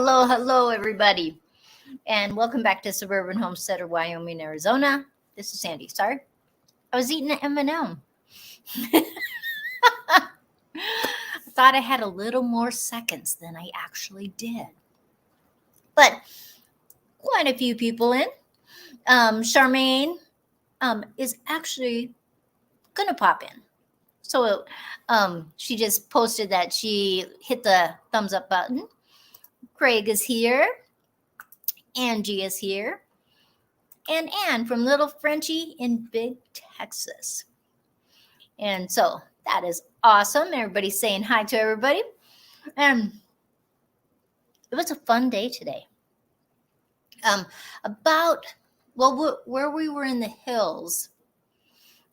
Hello, everybody. And welcome back to Suburban Homesteader, Wyoming, Arizona. This is Sandy. Sorry, I was eating an M&M. I thought I had a little more seconds than I actually did. But quite a few people in. Charmaine is actually going to pop in. So she just posted that she hit the thumbs up button. Craig is here. Angie is here. And Ann from Little Frenchie in Big, Texas. And so that is awesome. Everybody's saying hi to everybody. It was a fun day today. Where we were in the hills,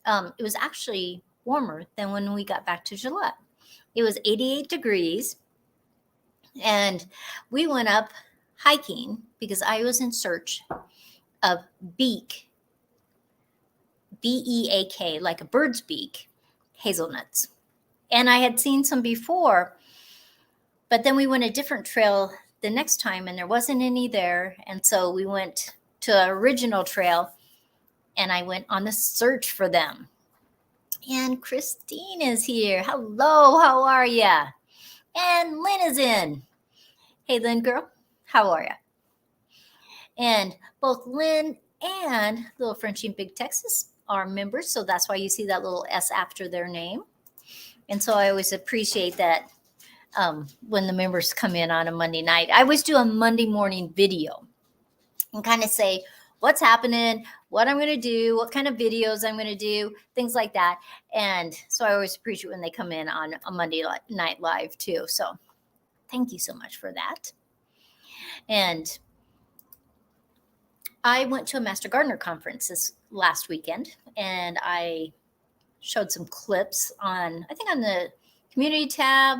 it was actually warmer than when we got back to Gillette. It was 88 degrees. And we went up hiking because I was in search of Beak, B-E-A-K, like a bird's beak, hazelnuts. And I had seen some before, but then we went a different trail the next time and there wasn't any there. And so we went to the original trail and I went on the search for them. And Christine is here. Hello, how are ya? And Lynn is in. Hey, Lynn girl, how are ya? And both Lynn and Little Frenchie in Big Texas are members, so that's why you see that little S after their name. And so I always appreciate that when the members come in on a Monday night. I always do a Monday morning video and kind of say what's happening, what I'm going to do, what kind of videos I'm going to do, things like that. And so I always appreciate when they come in on a Monday night live too. So thank you so much for that. And I went to a Master Gardener conference this last weekend, and I showed some clips on the community tab,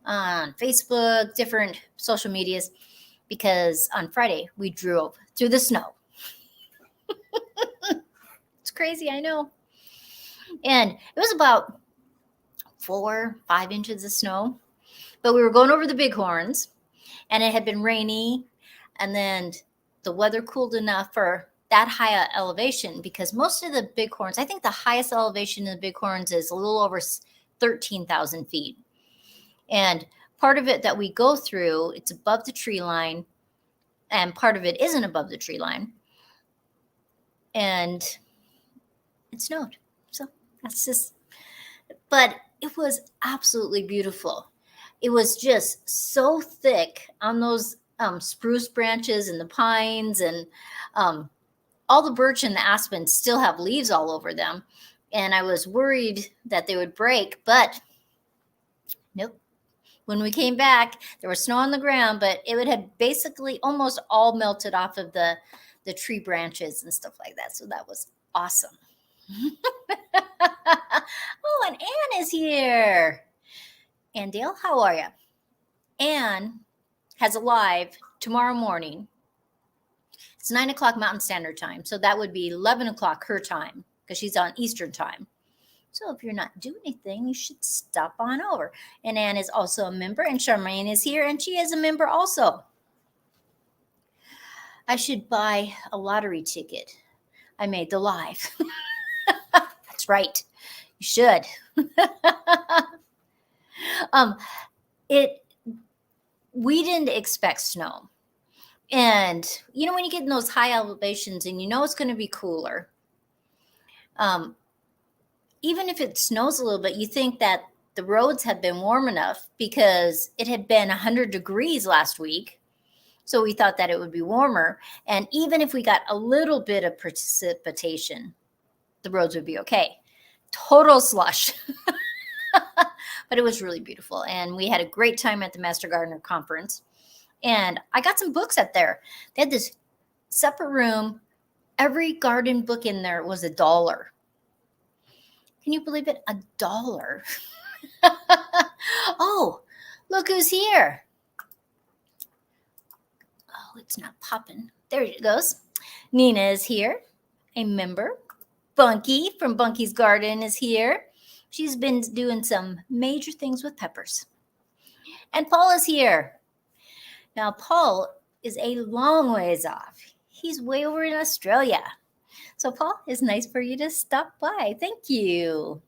on Facebook, different social medias, because on Friday we drove through the snow. It's crazy, I know. And it was about 4-5 inches of snow, but we were going over the bighorns, and it had been rainy, and then the weather cooled enough for that high elevation, because most of the bighorns, I think the highest elevation in the bighorns is a little over 13,000 feet. And part of it that we go through, it's above the tree line, and part of it isn't above the tree line. And it snowed. So that's just, but it was absolutely beautiful. It was just so thick on those spruce branches and the pines, and all the birch and the aspen still have leaves all over them. And I was worried that they would break, but nope. When we came back, there was snow on the ground, but it had basically almost all melted off of the tree branches and stuff like that. So that was awesome. Oh, and Ann is here. And Dale, how are you? Ann has a live tomorrow morning. It's 9 o'clock Mountain Standard Time. So that would be 11 o'clock her time, because she's on Eastern Time. So if you're not doing anything, you should stop on over. And Ann is also a member, and Charmaine is here, and she is a member also. I should buy a lottery ticket. I made the live. That's right. You should. We didn't expect snow. And, when you get in those high elevations and it's going to be cooler, even if it snows a little bit, you think that the roads have been warm enough, because it had been 100 degrees last week. So we thought that it would be warmer. And even if we got a little bit of precipitation, the roads would be okay. Total slush. But it was really beautiful. And we had a great time at the Master Gardener Conference. And I got some books up there. They had this separate room. Every garden book in there was $1. Can you believe it? $1. Oh, look who's here. Oh, it's not popping. There it goes. Nina is here, a member. Bunky from Bunky's Garden is here. She's been doing some major things with peppers. And Paul is here. Now, Paul is a long ways off. He's way over in Australia. So, Paul, it's nice for you to stop by. Thank you.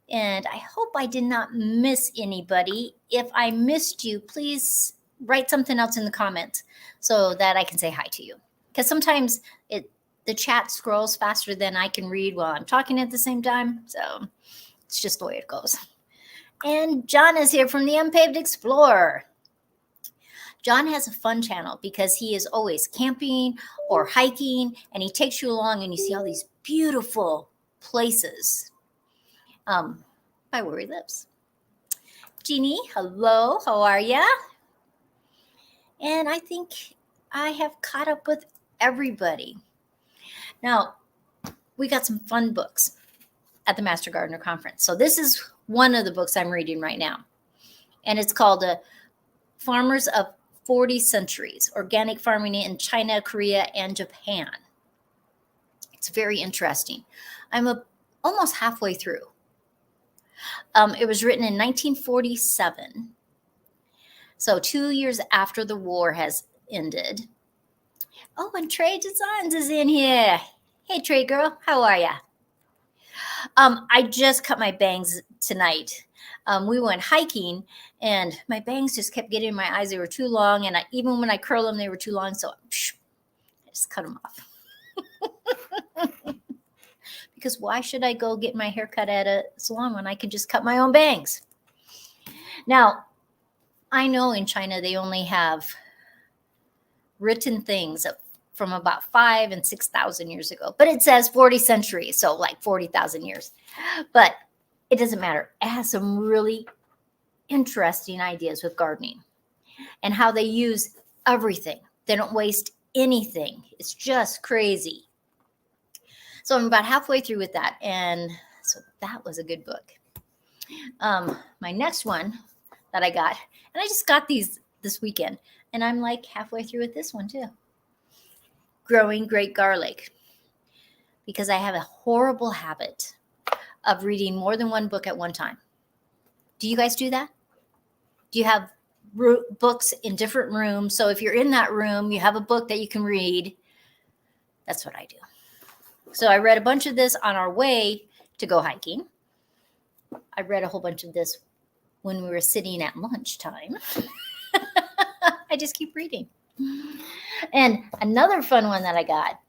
And I hope I did not miss anybody. If I missed you, please write something else in the comments so that I can say hi to you. Because sometimes the chat scrolls faster than I can read while I'm talking at the same time. So it's just the way it goes. And John is here from the Unpaved Explorer. John has a fun channel because he is always camping or hiking, and he takes you along and you see all these beautiful places by where he lives. Jeannie, hello, how are ya? And I think I have caught up with everybody. Now, we got some fun books at the Master Gardener Conference. So this is one of the books I'm reading right now. And it's called Farmers of 40 Centuries, Organic Farming in China, Korea, and Japan. It's very interesting. I'm almost halfway through. It was written in 1947. So 2 years after the war has ended. Oh, and Trey Designs is in here. Hey, Trey girl, how are ya? I just cut my bangs tonight. We went hiking, and my bangs just kept getting in my eyes. They were too long, and even when I curl them, they were too long, so I just cut them off. Because why should I go get my hair cut at a salon when I can just cut my own bangs? Now, I know in China they only have written things from about 5,000 and 6,000 years ago, but it says 40 centuries, so like 40,000 years. But it doesn't matter. It has some really interesting ideas with gardening and how they use everything. They don't waste anything. It's just crazy. So I'm about halfway through with that, and so that was a good book. My next one that I got, and I just got these this weekend, and I'm like halfway through with this one too. Growing Great Garlic, because I have a horrible habit of reading more than one book at one time. Do you guys do that? Do you have books in different rooms? So if you're in that room, you have a book that you can read. That's what I do. So I read a bunch of this on our way to go hiking. I read a whole bunch of this when we were sitting at lunchtime. I just keep reading. And another fun one that I got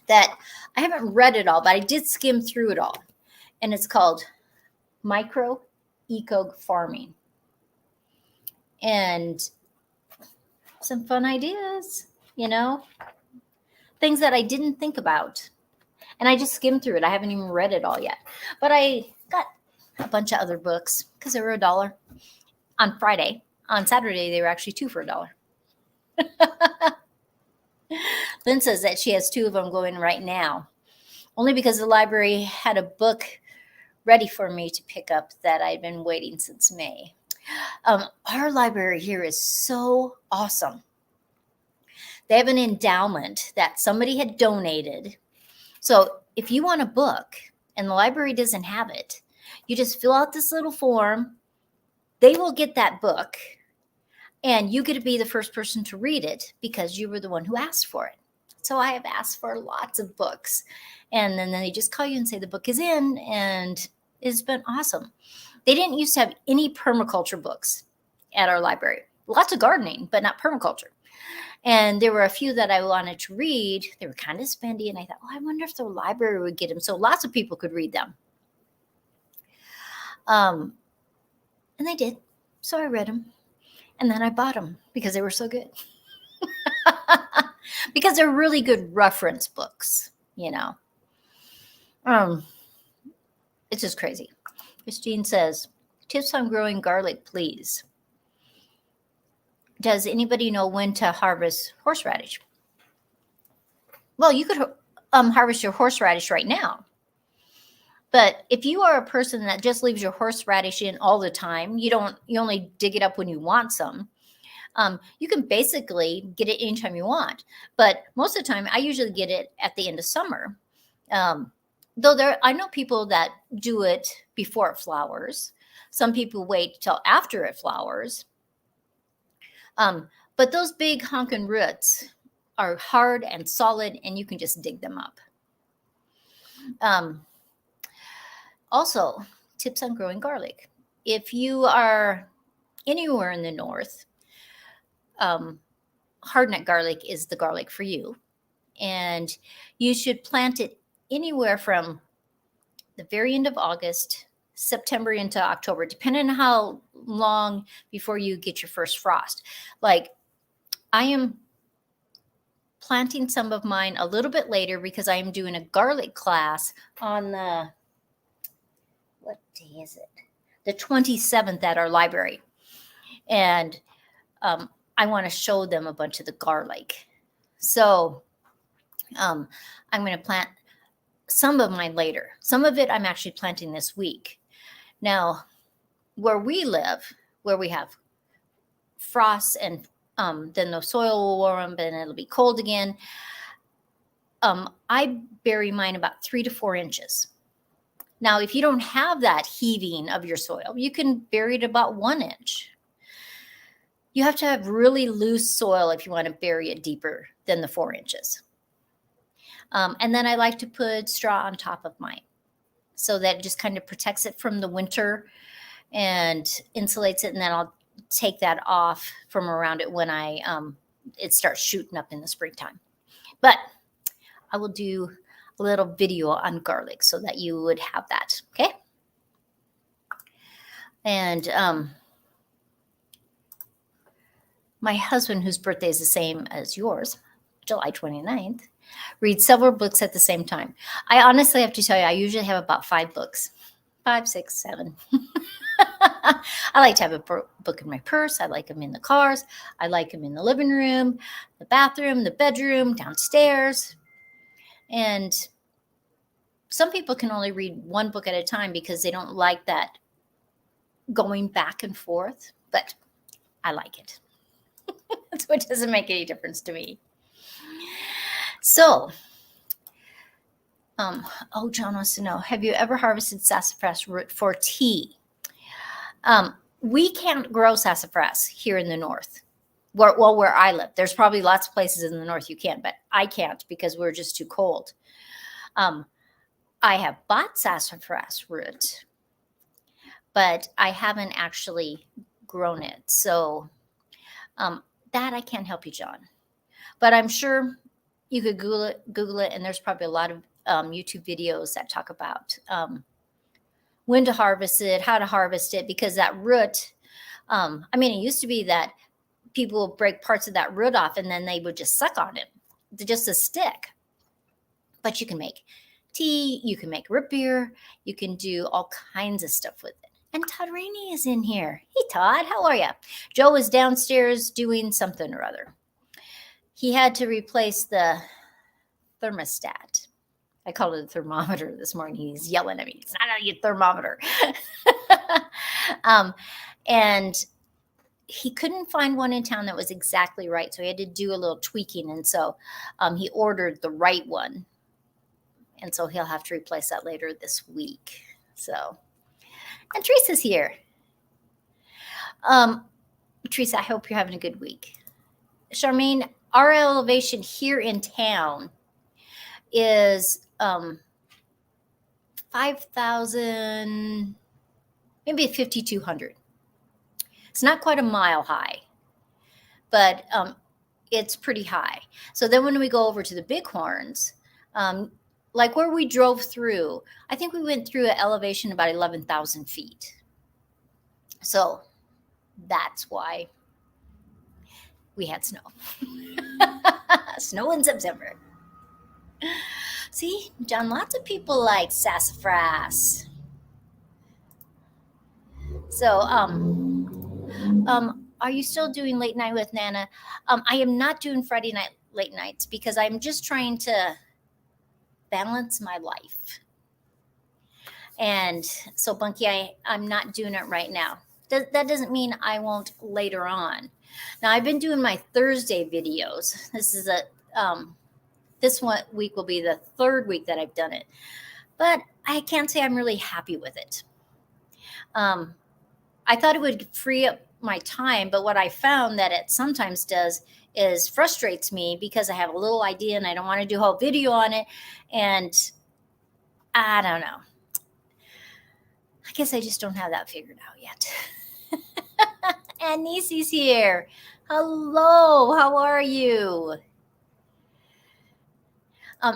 that I haven't read it all, but I did skim through it all. And it's called Micro Eco Farming. And some fun ideas, things that I didn't think about. And I just skimmed through it. I haven't even read it all yet. But I got a bunch of other books because they were $1 on Friday. On Saturday, they were actually $2 for $1. Lynn says that she has 2 of them going right now, only because the library had a book ready for me to pick up that I'd been waiting since May. Our library here is so awesome. They have an endowment that somebody had donated. So if you want a book and the library doesn't have it, you just fill out this little form. They will get that book, and you get to be the first person to read it because you were the one who asked for it. So I have asked for lots of books, and then they just call you and say the book is in, and it's been awesome. They didn't used to have any permaculture books at our library. Lots of gardening, but not permaculture. And there were a few that I wanted to read. They were kind of spendy, and I thought, I wonder if the library would get them so lots of people could read them. And they did. So I read them. And then I bought them because they were so good. Because they're really good reference books, It's just crazy. Christine says, tips on growing garlic, please. Does anybody know when to harvest horseradish? Well, you could harvest your horseradish right now. But if you are a person that just leaves your horseradish in all the time, you only dig it up when you want some. You can basically get it anytime you want. But most of the time, I usually get it at the end of summer. Though I know people that do it before it flowers. Some people wait till after it flowers. But those big honking roots are hard and solid, and you can just dig them up. Also, tips on growing garlic. If you are anywhere in the north, hardnut garlic is the garlic for you. And you should plant it anywhere from the very end of August, September into October, depending on how long before you get your first frost. Like, I am planting some of mine a little bit later because I am doing a garlic class on the, what day is it? The 27th at our library. And I want to show them a bunch of the garlic. So I'm going to plant some of mine later. Some of it I'm actually planting this week. Now, where we live, where we have frost and then the soil will warm and it'll be cold again, I bury mine about 3 to 4 inches. Now, if you don't have that heaving of your soil, you can bury it about 1 inch. You have to have really loose soil if you want to bury it deeper than the 4 inches. And then I like to put straw on top of mine so that it just kind of protects it from the winter and insulates it. And then I'll take that off from around it when it starts shooting up in the springtime. But I will do a little video on garlic so that you would have that. Okay. And my husband, whose birthday is the same as yours, July 29th, reads several books at the same time. I honestly have to tell you, I usually have about 5 books, 5, 6, 7. I like to have a book in my purse. I like them in the cars. I like them in the living room, the bathroom, the bedroom, downstairs. And some people can only read 1 book at a time because they don't like that going back and forth, but I like it. So it doesn't make any difference to me. So, John wants to know, have you ever harvested sassafras root for tea? We can't grow sassafras here in the north. Where I live. There's probably lots of places in the north you can, but I can't because we're just too cold. I have bought sassafras root, but I haven't actually grown it. So that I can't help you, John. But I'm sure you could Google it, and there's probably a lot of YouTube videos that talk about when to harvest it, how to harvest it, because that root, it used to be that people would break parts of that root off and then they would just suck on it, just a stick. But you can make tea, you can make root beer, you can do all kinds of stuff with it. And Todd Rainey is in here. Hey, Todd, how are you? Joe is downstairs doing something or other. He had to replace the thermostat. I called it a thermometer this morning. He's yelling at me. It's not a thermometer. And he couldn't find one in town that was exactly right. So he had to do a little tweaking. And so he ordered the right one. And so he'll have to replace that later this week. So, and Teresa's here. Teresa, I hope you're having a good week. Charmaine, our elevation here in town is 5,000, maybe 5,200. It's not quite a mile high, but it's pretty high. So then when we go over to the Bighorns, like where we drove through, I think we went through an elevation about 11,000 feet. So that's why we had snow. Snow in September. See, John, lots of people like sassafras. So, are you still doing late night with Nana? I am not doing Friday night late nights because I'm just trying to balance my life. And so, Bunky, I'm not doing it right now. That doesn't mean I won't later on. Now, I've been doing my Thursday videos. This is this week will be the 3rd week that I've done it. But I can't say I'm really happy with it. I thought it would free up my time, but what I found that it sometimes does is frustrates me because I have a little idea and I don't want to do a whole video on it. And I don't know. I guess I just don't have that figured out yet. And Nisi's here. Hello, how are you?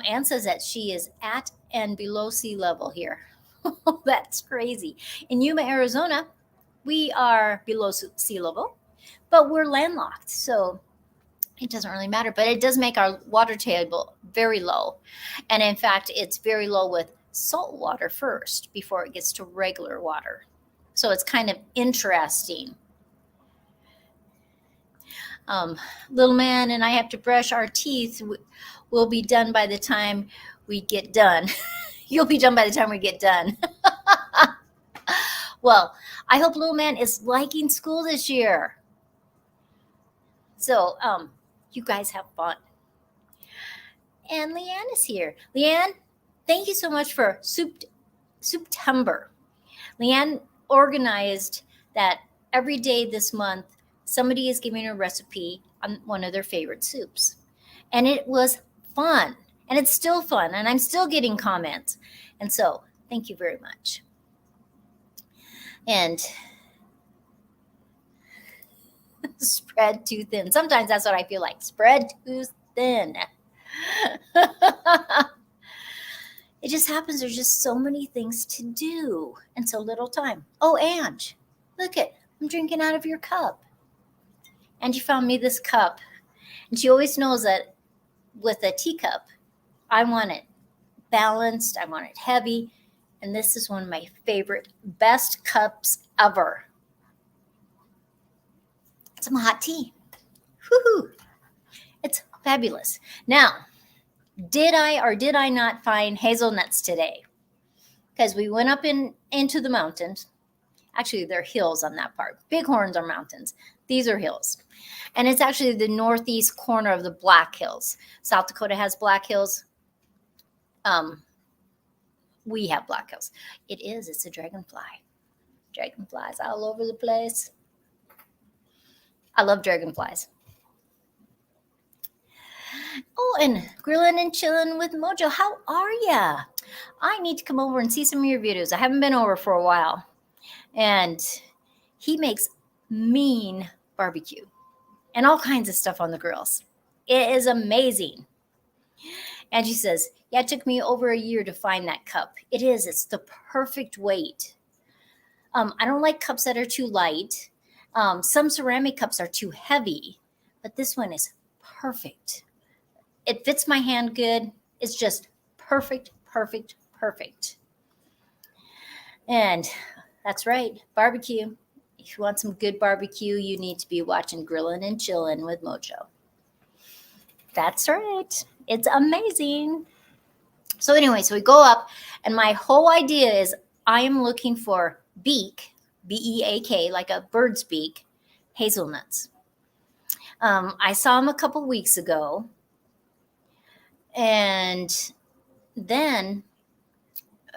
Anne says that she is at and below sea level here. That's crazy. In Yuma, Arizona, we are below sea level, but we're landlocked, so it doesn't really matter. But it does make our water table very low. And in fact, it's very low with salt water first before it gets to regular water. So it's kind of interesting. Little man and I have to brush our teeth. We'll be done by the time we get done. You'll be done by the time we get done. Well, I hope little man is liking school this year. So you guys have fun. And Leanne is here. Leanne, thank you so much for September. Leanne organized that every day this month, somebody is giving a recipe on one of their favorite soups. And it was fun. And it's still fun. And I'm still getting comments. And so thank you very much. And spread too thin. Sometimes that's what I feel like. Spread too thin. It just happens. There's just so many things to do and so little time. Oh, Ange, look it. I'm drinking out of your cup. And you found me this cup. And she always knows that with a teacup, I want it balanced. I want it heavy. And this is one of my favorite, best cups ever. Some hot tea. Woohoo! It's fabulous. Now, did I or did I not find hazelnuts today? Because we went up into the mountains. Actually, they're hills on that part. Bighorns are mountains. These are hills. And it's actually the northeast corner of the Black Hills. South Dakota has Black Hills. We have Black Hills. It's a dragonfly. Dragonflies all over the place. I love dragonflies. Oh, and grilling and chilling with Mojo. How are ya? I need to come over and see some of your videos. I haven't been over for a while. And he makes mean barbecue and all kinds of stuff on the grills. It is amazing. And she says, yeah, it took me over a year to find that cup. It is. It's the perfect weight. I don't like cups that are too light. Some ceramic cups are too heavy, but this one is perfect. It fits my hand good. It's just perfect, perfect, perfect. And that's right, barbecue. If you want some good barbecue, you need to be watching Grilling and Chilling with Mojo. That's right. It's amazing. So anyway, so we go up, and my whole idea is I am looking for Beak, B-E-A-K, like a bird's beak, hazelnuts. I saw them a couple weeks ago, and then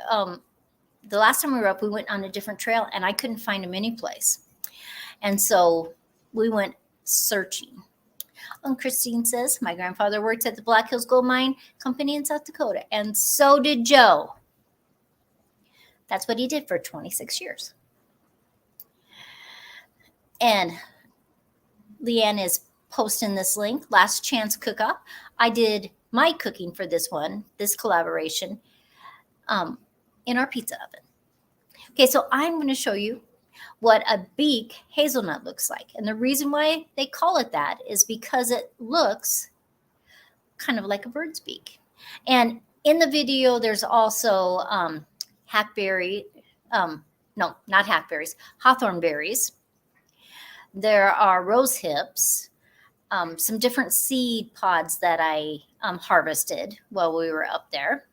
the last time we were up, we went on a different trail, and I couldn't find them any place. And so we went searching. And Christine says, my grandfather worked at the Black Hills Gold Mine Company in South Dakota, and so did Joe. That's what he did for 26 years. And Leanne is posting this link, Last Chance Cook-Off. I did my cooking for this one, this collaboration, in our pizza oven. Okay, so I'm going to show you what a Beak hazelnut looks like. And the reason why they call it that is because it looks kind of like a bird's beak. And in the video, there's also hackberry, no, not hackberries, hawthorn berries. There are rose hips, some different seed pods that I harvested while we were up there.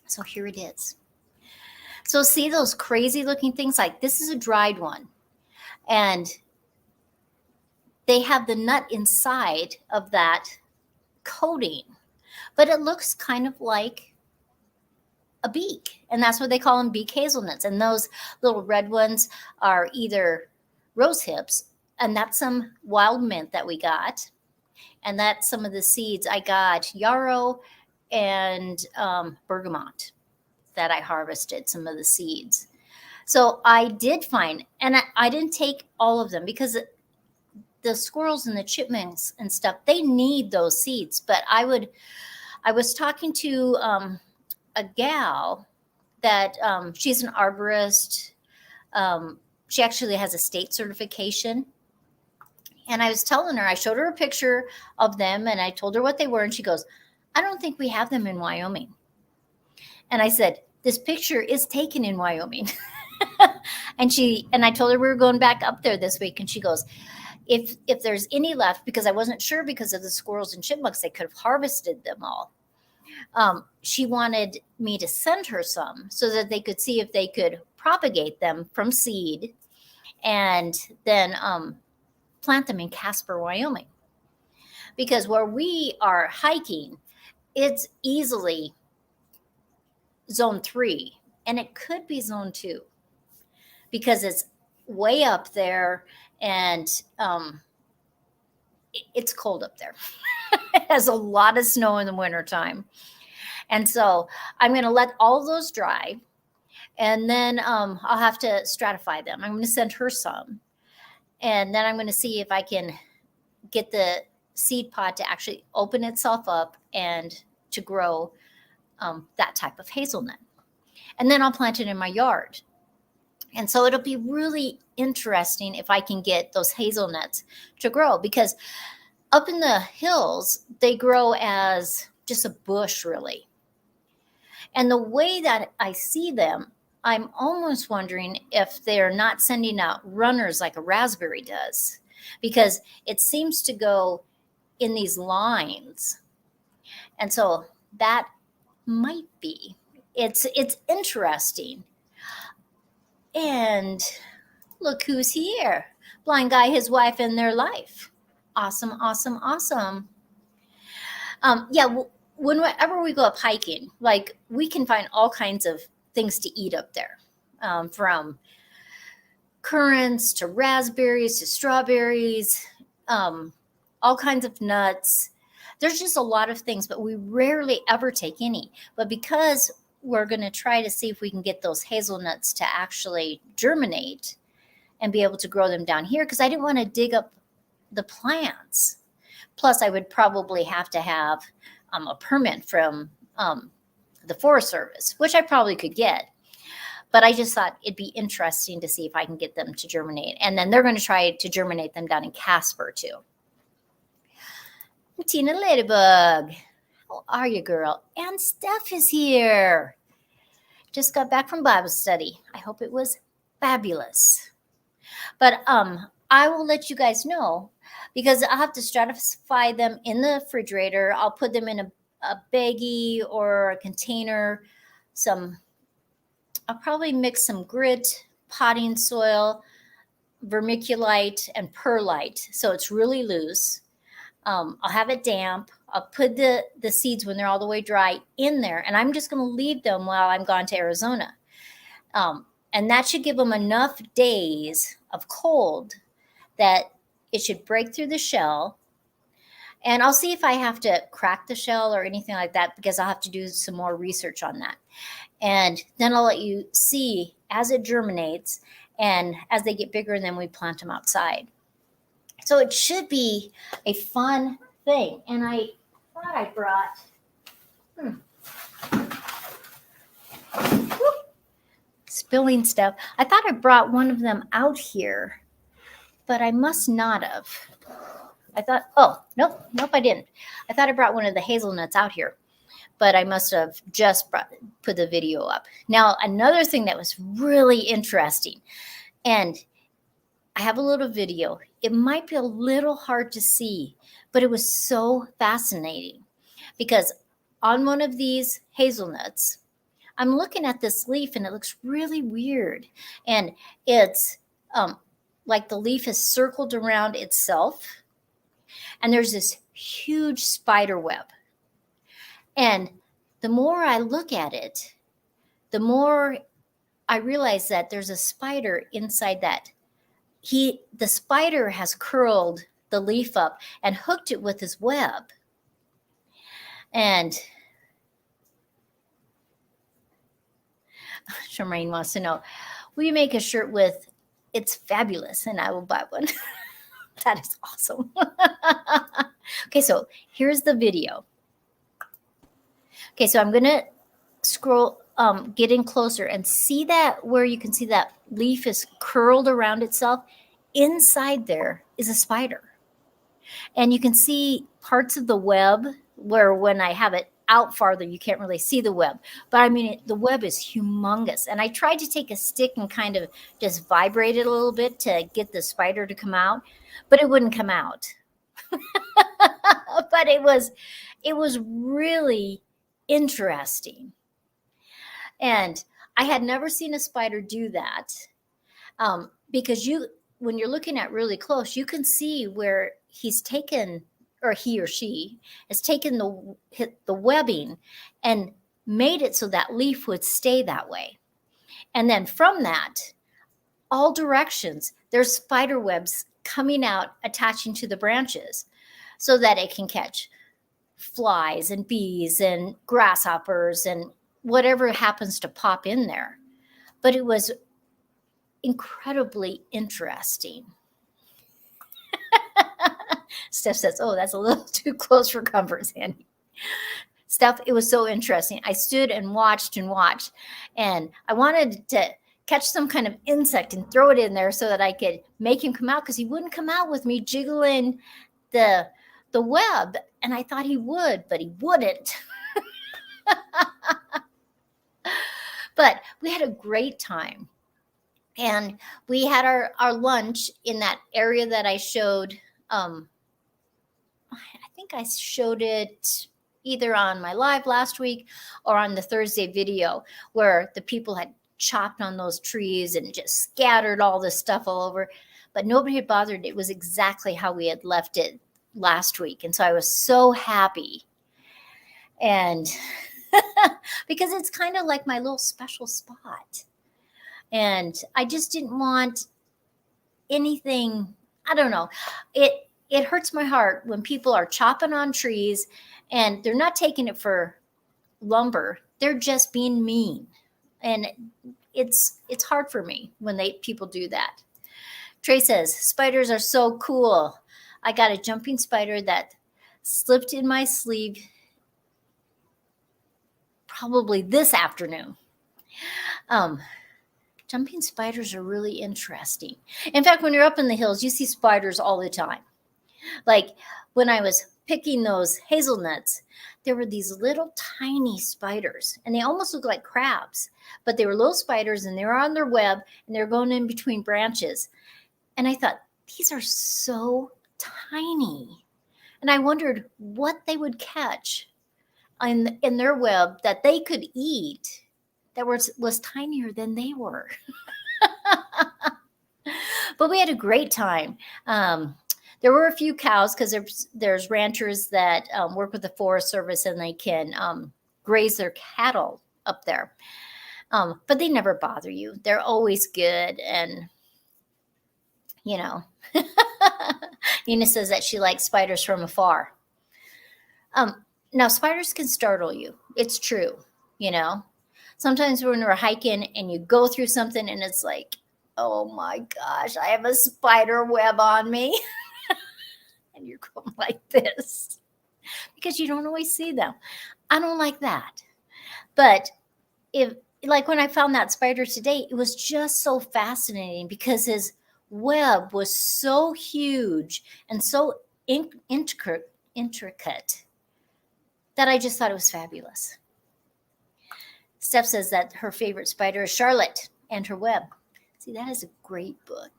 So here it is. So see those crazy looking things? Like this is a dried one. And they have the nut inside of that coating. But it looks kind of like a beak. And that's what they call them, beak hazelnuts. And those little red ones are either rose hips, and that's some wild mint that we got. And that's some of the seeds I got, yarrow and bergamot that I harvested, some of the seeds. So I did find, and I didn't take all of them because the squirrels and the chipmunks and stuff, they need those seeds. But I was talking to a gal that she's an arborist. She actually has a state certification. And I was telling her, I showed her a picture of them and I told her what they were. And she goes, I don't think we have them in Wyoming. And I said, this picture is taken in Wyoming. and I told her we were going back up there this week. And she goes, if there's any left, because I wasn't sure because of the squirrels and chipmunks, they could have harvested them all. She wanted me to send her some so that they could see if they could propagate them from seed and then plant them in Casper, Wyoming. Because where we are hiking, it's easily zone 3 and it could be zone 2 because it's way up there and it's cold up there. It has a lot of snow in the wintertime. And so I'm going to let all those dry and then I'll have to stratify them. I'm going to send her some. And then I'm going to see if I can get the seed pod to actually open itself up and to grow that type of hazelnut. And then I'll plant it in my yard. And so it'll be really interesting if I can get those hazelnuts to grow, because up in the hills, they grow as just a bush, really. And the way that I see them, I'm almost wondering if they're not sending out runners like a raspberry does, because it seems to go in these lines. And so that might be. It's interesting. And look who's here. Blind guy, his wife, and their life. Awesome, awesome, awesome. Whenever we go up hiking, like we can find all kinds of things to eat up there, from currants to raspberries to strawberries, all kinds of nuts. There's just a lot of things, but we rarely ever take any. But because we're going to try to see if we can get those hazelnuts to actually germinate and be able to grow them down here, because I didn't want to dig up the plants. Plus, I would probably have to have a permit from the Forest Service, which I probably could get. But I just thought it'd be interesting to see if I can get them to germinate. And then they're going to try to germinate them down in Casper, too. Tina Ladybug, how are you, girl? And Steph is here. Just got back from Bible study. I hope it was fabulous. But I will let you guys know, because I'll have to stratify them in the refrigerator. I'll put them in a baggie or a container. I'll probably mix some grit, potting soil, vermiculite, and perlite, so it's really loose. I'll have it damp. I'll put the seeds when they're all the way dry in there, and I'm just going to leave them while I'm gone to Arizona. And that should give them enough days of cold that it should break through the shell. And I'll see if I have to crack the shell or anything like that, because I'll have to do some more research on that. And then I'll let you see as it germinates and as they get bigger, and then we plant them outside. So it should be a fun thing. And I thought I brought, spilling stuff. I thought I brought one of them out here, but I must not have. I thought, nope, I didn't. I thought I brought one of the hazelnuts out here, but I must have just put the video up. Now, another thing that was really interesting, and I have a little video. It might be a little hard to see, but it was so fascinating, because on one of these hazelnuts, I'm looking at this leaf and it looks really weird. And it's like the leaf is circled around itself. And there's this huge spider web. And the more I look at it, the more I realize that there's a spider inside that the spider has curled the leaf up and hooked it with his web. And Charmaine wants to know, will you make a shirt with "It's fabulous" and I will buy one? That is awesome. Okay, so here's the video. Okay, so I'm going to scroll, get in closer and see that where you can see that leaf is curled around itself. Inside there is a spider. And you can see parts of the web where when I have it out farther, you can't really see the web. But I mean, the web is humongous. And I tried to take a stick and kind of just vibrate it a little bit to get the spider to come out, but it wouldn't come out. But it was really interesting. And I had never seen a spider do that, because when you're looking at really close, you can see where he's taken, or he or she has taken the webbing and made it so that leaf would stay that way. And then from that, all directions, there's spider webs coming out, attaching to the branches so that it can catch flies and bees and grasshoppers and whatever happens to pop in there. But it was incredibly interesting. Steph says, "Oh, that's a little too close for comfort, Sandy." Steph, it was so interesting. I stood and watched, and I wanted to catch some kind of insect and throw it in there so that I could make him come out, because he wouldn't come out with me jiggling the web. And I thought he would, but he wouldn't. But we had a great time. And we had our lunch in that area that I showed. I think I showed it either on my live last week or on the Thursday video, where the people had chopped on those trees and just scattered all this stuff all over. But nobody had bothered. It was exactly how we had left it last week. And so I was so happy. And because it's kind of like my little special spot. And I just didn't want anything, I don't know. It hurts my heart when people are chopping on trees and they're not taking it for lumber. They're just being mean. And it's hard for me when people do that. Trey says, "Spiders are so cool. I got a jumping spider that slipped in my sleeve probably this afternoon." Jumping spiders are really interesting. In fact, when you're up in the hills, you see spiders all the time. Like when I was picking those hazelnuts, there were these little tiny spiders, and they almost look like crabs, but they were little spiders, and they were on their web, and they're going in between branches. And I thought, these are so tiny. And I wondered what they would catch in their web that they could eat that was tinier than they were. But we had a great time. There were a few cows, because there's ranchers that work with the Forest Service, and they can graze their cattle up there. But they never bother you. They're always good. And, you know, Nina says that she likes spiders from afar. Now, spiders can startle you. It's true, you know. Sometimes when we're hiking and you go through something and it's like, oh my gosh, I have a spider web on me. And you're going like this because you don't always see them. I don't like that. But like when I found that spider today, it was just so fascinating because his web was so huge and so intricate that I just thought it was fabulous. Steph says that her favorite spider is Charlotte and her web. See, that is a great book.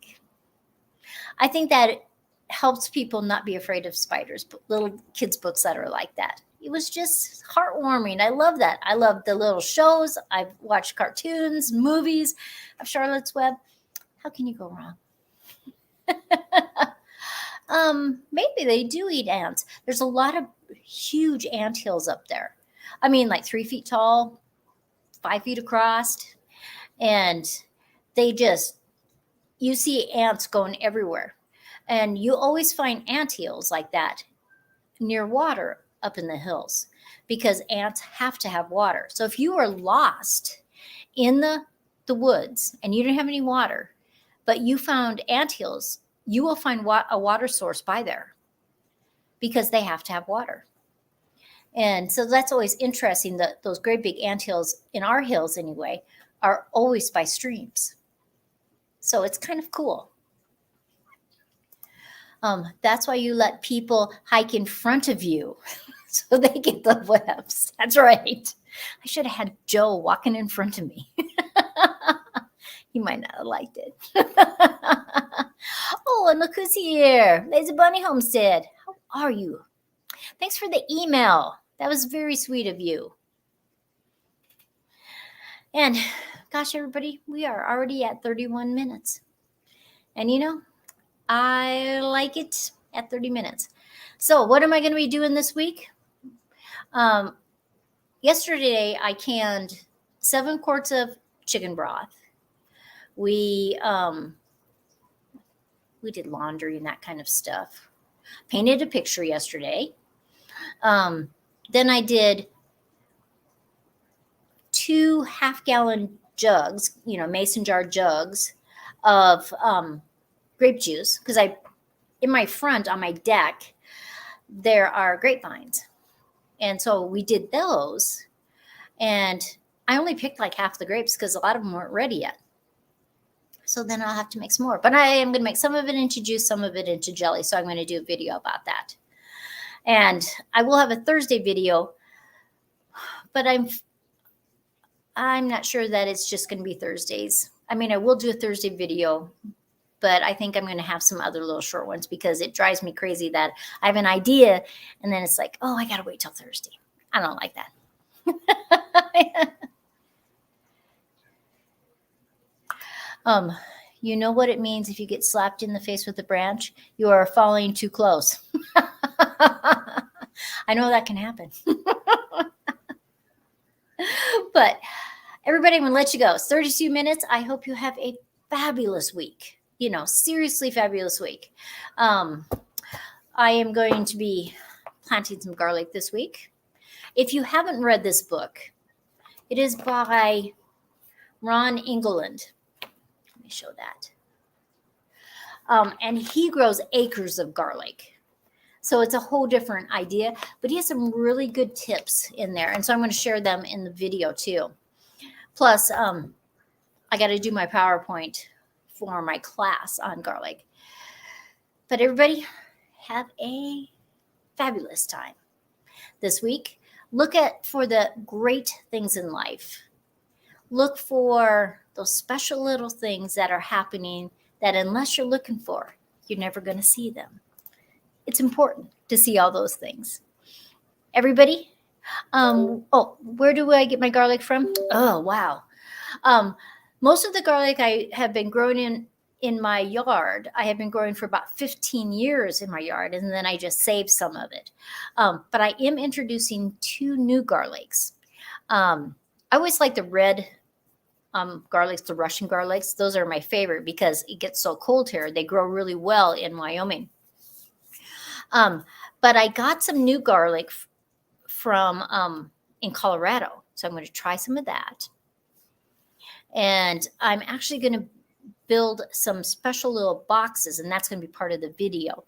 I think that helps people not be afraid of spiders, but little kids' books that are like that. It was just heartwarming. I love that. I love the little shows. I've watched cartoons, movies of Charlotte's Web. How can you go wrong? Maybe they do eat ants. There's a lot of huge ant hills up there. I mean, like 3 feet tall, 5 feet across. And they just you see ants going everywhere. And you always find anthills like that near water up in the hills because ants have to have water. So if you are lost in the woods and you didn't have any water, but you found anthills, you will find a water source by there because they have to have water. And so that's always interesting that those great big anthills in our hills anyway are always by streams. So it's kind of cool. That's why you let people hike in front of you so they get the webs. That's right. I should have had Joe walking in front of me. He might not have liked it. Oh, and look who's here. Lazy Bunny Homestead. How are you? Thanks for the email. That was very sweet of you. And gosh, everybody, we are already at 31 minutes. And you know, I like it at 30 minutes. So what am I going to be doing this week? Yesterday, I canned 7 quarts of chicken broth. We did laundry and that kind of stuff. Painted a picture yesterday. Then I did 2 half-gallon jugs, mason jar jugs of grape juice, because in my front on my deck there are grapevines, and so we did those, and I only picked like half the grapes because a lot of them weren't ready yet. So then I'll have to make some more, but I am going to make some of it into juice, some of it into jelly. So I'm going to do a video about that, and I will have a Thursday video, but I'm not sure that it's just going to be Thursdays. I mean, I will do a Thursday video, but I think I'm going to have some other little short ones because it drives me crazy that I have an idea and then it's like, oh, I got to wait till Thursday. I don't like that. You know what it means if you get slapped in the face with a branch? You are falling too close. I know that can happen. But everybody, I'm going to let you go. It's 32 minutes. I hope you have a fabulous week. Seriously fabulous week. I am going to be planting some garlic this week. If you haven't read this book, it is by Ron England. Let me show that. And he grows acres of garlic. So it's a whole different idea, but he has some really good tips in there. And so I'm going to share them in the video too. Plus, I got to do my PowerPoint for my class on garlic. But everybody, have a fabulous time this week. Look for the great things in life. Look for those special little things that are happening that unless you're looking for, you're never going to see them. It's important to see all those things. Everybody, where do I get my garlic from? Oh, wow. Most of the garlic I have been growing in my yard. I have been growing for about 15 years in my yard, and then I just saved some of it. But I am introducing 2 new garlics. I always like the red garlics, the Russian garlics. Those are my favorite because it gets so cold here. They grow really well in Wyoming. But I got some new garlic from in Colorado. So I'm going to try some of that. And I'm actually going to build some special little boxes, and that's going to be part of the video.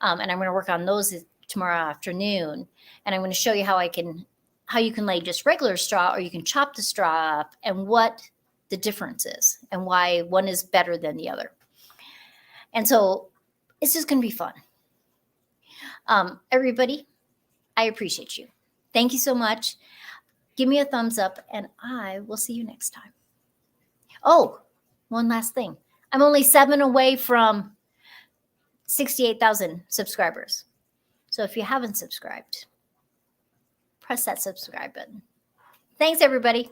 And I'm going to work on those tomorrow afternoon. And I'm going to show you how you can lay just regular straw, or you can chop the straw up, and what the difference is and why one is better than the other. And so it's just going to be fun. Everybody, I appreciate you. Thank you so much. Give me a thumbs up, and I will see you next time. Oh, one last thing. I'm only 7 away from 68,000 subscribers. So if you haven't subscribed, press that subscribe button. Thanks, everybody.